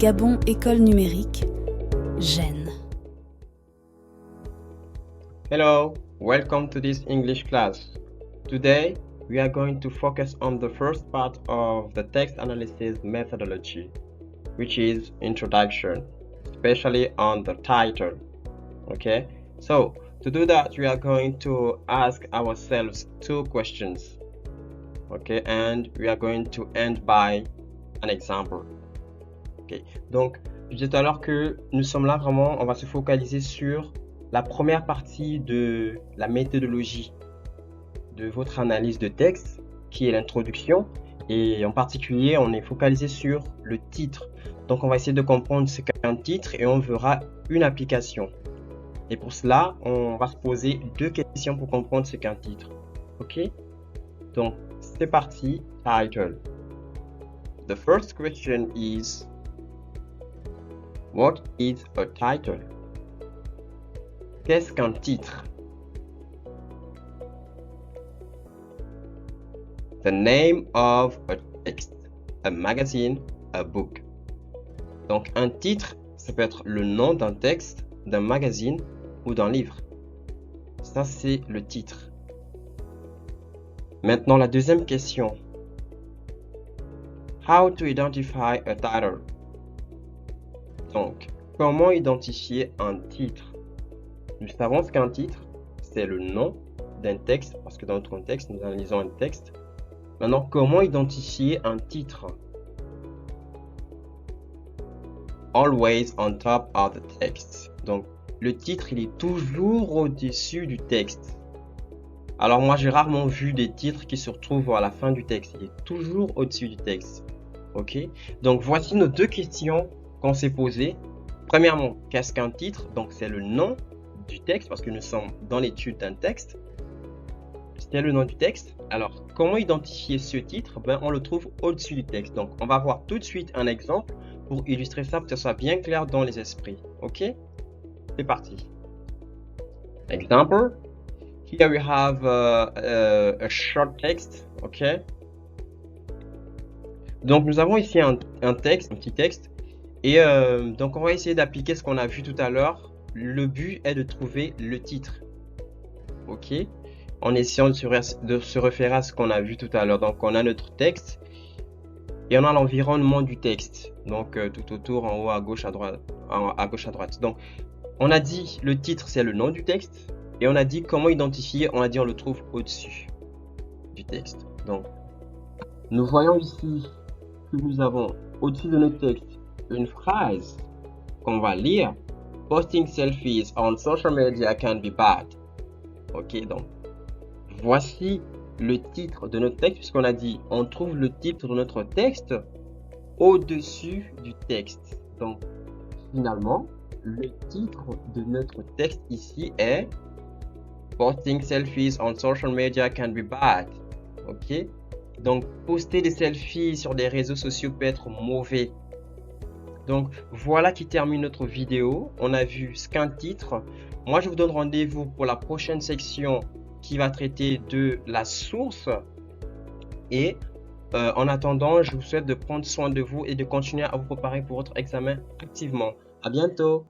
Gabon École Numérique, Gênes. Hello, welcome to this English class. Today, we are going to focus on the first part of the text analysis methodology, which is introduction, especially on the title. Okay, so to do that, we are going to ask ourselves two questions. Okay, and we are going to end by an example. Okay, donc je disais tout à l'heure que nous sommes là vraiment, on va se focaliser sur la première partie de la méthodologie de votre analyse de texte, qui est l'introduction, et en particulier, on est focalisé sur le titre. Donc, on va essayer de comprendre ce qu'est un titre et on verra une application. Et pour cela, on va se poser deux questions pour comprendre ce qu'est un titre. Ok? Donc, c'est parti. Title. The first question is, what is a title? Qu'est-ce qu'un titre? The name of a text, a magazine, a book. Donc, un titre, ça peut être le nom d'un texte, d'un magazine ou d'un livre. Ça, c'est le titre. Maintenant, la deuxième question. How to identify a title? Donc, comment identifier un titre? Nous savons ce qu'un titre, c'est le nom d'un texte, parce que dans notre contexte, nous analysons un texte. Maintenant, comment identifier un titre? Always on top of the text. Donc, le titre, il est toujours au-dessus du texte. Alors, moi, j'ai rarement vu des titres qui se retrouvent à la fin du texte. Il est toujours au-dessus du texte. Ok? Donc, voici nos deux questions qu'on s'est posées. Premièrement, qu'est-ce qu'un titre? Donc, c'est le nom du texte, parce que nous sommes dans l'étude d'un texte. C'est le nom du texte. Alors, comment identifier ce titre? On le trouve au-dessus du texte. Donc, on va voir tout de suite un exemple pour illustrer ça, pour que ce soit bien clair dans les esprits. Ok? C'est parti. Example. Here we have a short text. Ok? Donc, nous avons ici un texte, un petit texte. Et donc, on va essayer d'appliquer ce qu'on a vu tout à l'heure. Le but est de trouver le titre. Ok? En essayant de se référer à ce qu'on a vu tout à l'heure. Donc, on a notre texte et on a l'environnement du texte. Donc, tout autour, en haut, à gauche, à droite. Donc, on a dit le titre, c'est le nom du texte. Et on a dit comment identifier. On a dit on le trouve au-dessus du texte. Donc, nous voyons ici que nous avons au-dessus de notre texte une phrase qu'on va lire. Posting selfies on social media can be bad. Ok, donc voici le titre de notre texte, puisqu'on a dit on trouve le titre de notre texte au-dessus du texte. Donc finalement, le titre de notre texte ici est Posting selfies on social media can be bad. Ok, donc poster des selfies sur des réseaux sociaux peut être mauvais. Donc voilà qui termine notre vidéo. On a vu ce qu'un titre. Moi, je vous donne rendez-vous pour la prochaine section qui va traiter de la source. Et en attendant, je vous souhaite de prendre soin de vous et de continuer à vous préparer pour votre examen activement. À bientôt.